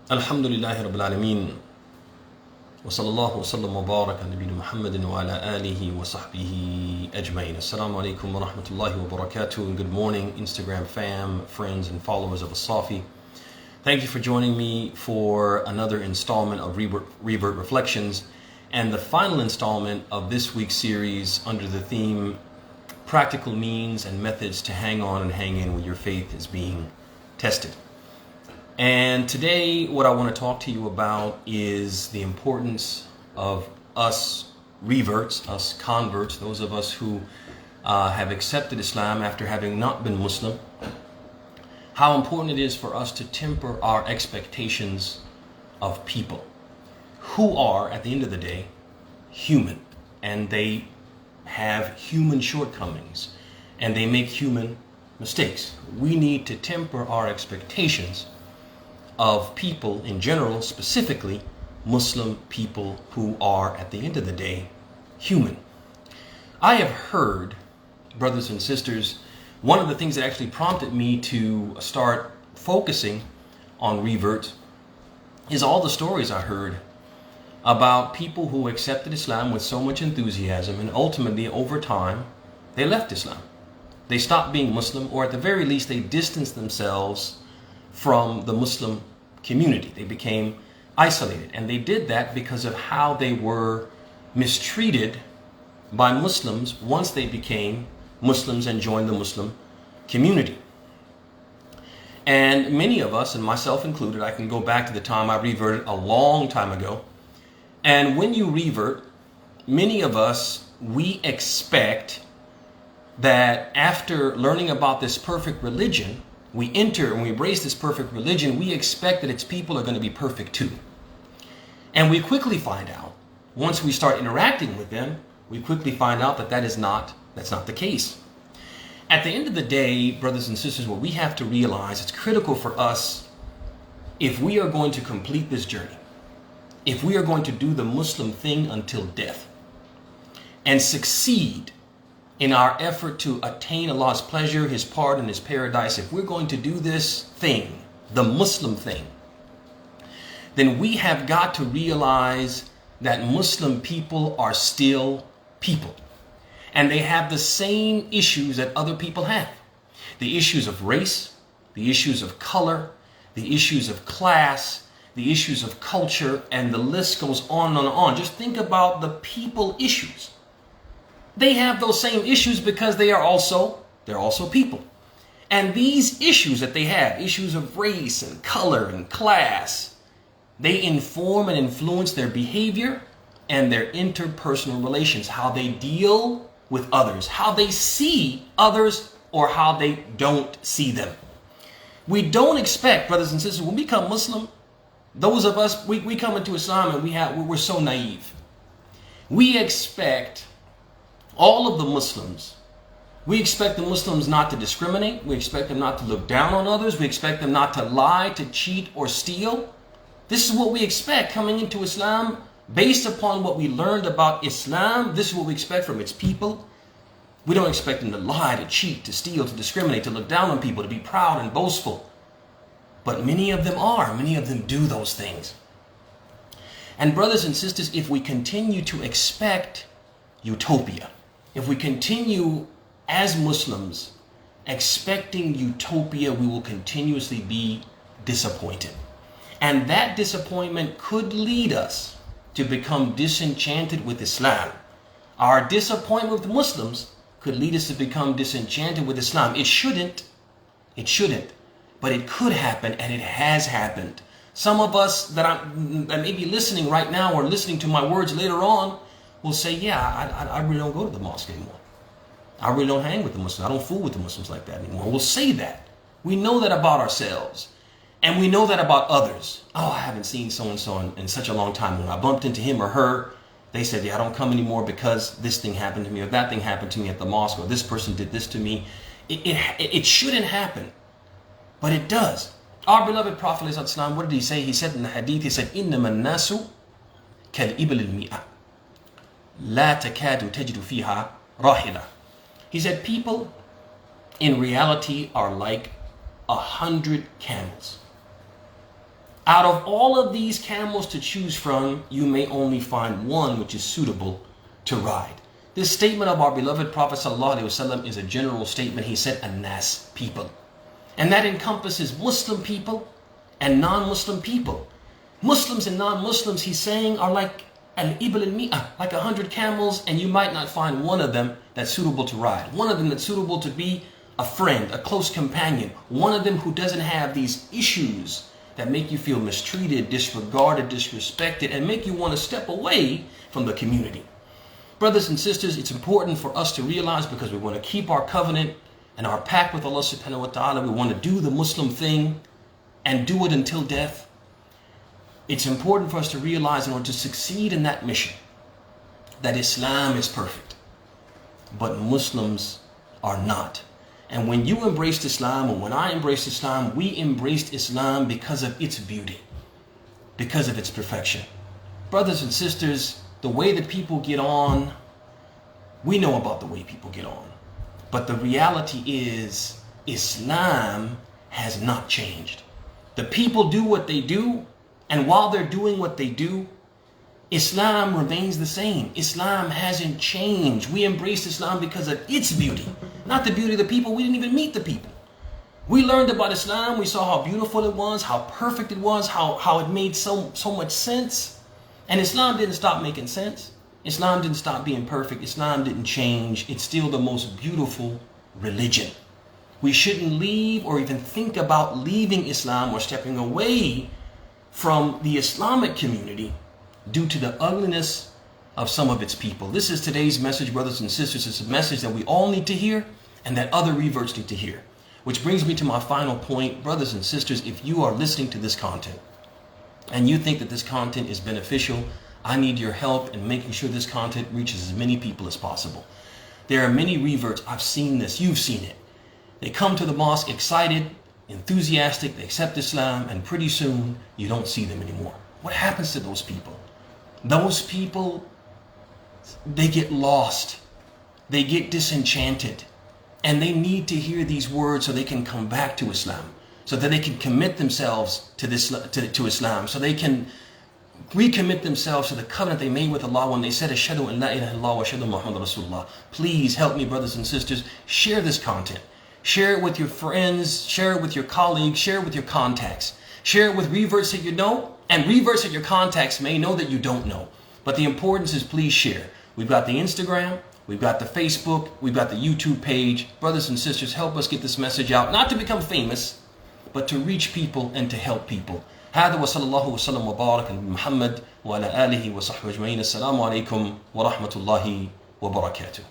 Alhamdulillahi Rabbil Alameen. Wa sallallahu wa sallam wa baraka ala nabiyyina Muhammadin wa ala alihi wa sahbihi ajma'in. Assalamu alaikum wa rahmatullahi wa barakatuh. Good morning, Instagram fam, friends, and followers of as-Saafiy. Thank you for joining me for another installment of Revert Reflections and the final installment of this week's series under the theme Practical Means and Methods to Hang On and Hang In When Your Faith is Being Tested. And today what I want to talk to you about is the importance of us reverts, us converts, those of us who have accepted Islam after having not been Muslim, how important it is for us to temper our expectations of people who are, at the end of the day, human, and they have human shortcomings and they make human mistakes. We need to temper our expectations of people in general, specifically Muslim people who are, at the end of the day, human. I have heard, brothers and sisters, one of the things that actually prompted me to start focusing on Revert is all the stories I heard about people who accepted Islam with so much enthusiasm, and ultimately, over time, they left Islam. They stopped being Muslim, or at the very least, they distanced themselves from the Muslim community. They became isolated, and they did that because of how they were mistreated by Muslims once they became Muslims and joined the Muslim community. And many of us, and myself included, I can go back to the time I reverted a long time ago. And when you revert, many of us, we expect that after learning about this perfect religion, we enter and we embrace this perfect religion, we expect that its people are going to be perfect too. And we quickly find out, once we start interacting with them, we quickly find out that that's not the case. At the end of the day, brothers and sisters, what we have to realize, it's critical for us, if we are going to complete this journey, if we are going to do the Muslim thing until death and succeed in our effort to attain Allah's pleasure, His pardon, His paradise, if we're going to do this thing, the Muslim thing, then we have got to realize that Muslim people are still people. And they have the same issues that other people have. The issues of race, the issues of color, the issues of class, the issues of culture, and the list goes on and on. Just think about the people issues. They have those same issues because they're also people. And these issues that they have, issues of race and color and class, they inform and influence their behavior and their interpersonal relations, how they deal with others, how they see others, or how they don't see them. We don't expect, brothers and sisters, when we become Muslim, those of us, we come into Islam and we're so naive. We expect all of the Muslims, we expect the Muslims not to discriminate. We expect them not to look down on others. We expect them not to lie, to cheat, or steal. This is what we expect coming into Islam. Based upon what we learned about Islam, this is what we expect from its people. We don't expect them to lie, to cheat, to steal, to discriminate, to look down on people, to be proud and boastful. But many of them are. Many of them do those things. And brothers and sisters, if we continue to expect utopia, if we continue as Muslims expecting utopia, we will continuously be disappointed. And that disappointment could lead us to become disenchanted with Islam. Our disappointment with Muslims could lead us to become disenchanted with Islam. It shouldn't, but it could happen, and it has happened. Some of us that may be listening right now or listening to my words later on will say, yeah, I really don't go to the mosque anymore. I really don't hang with the Muslims. I don't fool with the Muslims like that anymore. We'll say that. We know that about ourselves. And we know that about others. Oh, I haven't seen so-and-so in such a long time. When I bumped into him or her, they said, yeah, I don't come anymore because this thing happened to me, or that thing happened to me at the mosque, or this person did this to me. It shouldn't happen, but it does. Our beloved Prophet, what did he say? He said in the hadith, he said, إِنَّمَا النَّاسُ كَالْإِبْلِ الْمِئَةِ لَا تَكَادُ تَجِدُ فِيهَا رَاحِلَةً. He said, people in reality are like 100 camels. Out of all of these camels to choose from, you may only find one which is suitable to ride. This statement of our beloved Prophet ﷺ is a general statement. He said, "An-nas," people. And that encompasses Muslim people and non-Muslim people. Muslims and non-Muslims, he's saying, are like al-ibl al-mi'ah, like 100 camels, and you might not find one of them that's suitable to ride. One of them that's suitable to be a friend, a close companion. One of them who doesn't have these issues that make you feel mistreated, disregarded, disrespected, and make you want to step away from the community. Brothers and sisters, it's important for us to realize, because we want to keep our covenant and our pact with Allah subhanahu wa ta'ala, we want to do the Muslim thing and do it until death. It's important for us to realize, in order to succeed in that mission, that Islam is perfect, but Muslims are not. And when you embraced Islam, or when I embraced Islam, we embraced Islam because of its beauty, because of its perfection. Brothers and sisters, the way that people get on, we know about the way people get on. But the reality is, Islam has not changed. The people do what they do, and while they're doing what they do, Islam remains the same. Islam hasn't changed. We embraced Islam because of its beauty, not the beauty of the people. We didn't even meet the people. We learned about Islam. We saw how beautiful it was, how perfect it was, how it made so much sense. And Islam didn't stop making sense. Islam didn't stop being perfect. Islam didn't change. It's still the most beautiful religion. We shouldn't leave or even think about leaving Islam or stepping away from the Islamic community due to the ugliness of some of its people. This is today's message, brothers and sisters. It's a message that we all need to hear and that other reverts need to hear. Which brings me to my final point. Brothers and sisters, if you are listening to this content and you think that this content is beneficial, I need your help in making sure this content reaches as many people as possible. There are many reverts. I've seen this. You've seen it. They come to the mosque excited, enthusiastic, they accept Islam, and pretty soon you don't see them anymore. What happens to those people? Those people, they get lost, they get disenchanted, and they need to hear these words so they can come back to Islam, so that they can commit themselves to Islam, so they can recommit themselves to the covenant they made with Allah when they said, "Ashhadu an la ilaha illallah wa ashhadu Muhammadan Rasulullah." Please help me, brothers and sisters. Share this content. Share it with your friends. Share it with your colleagues. Share it with your contacts. Share it with reverts that you know, and reverts that your contacts may know that you don't know. But the importance is, please share. We've got the Instagram, we've got the Facebook, we've got the YouTube page. Brothers and sisters, help us get this message out, not to become famous, but to reach people and to help people. هذا وصلى الله وسلم وبارك على محمد وعلى آله وصحبه أجمعين. السلام عليكم ورحمة الله وبركاته.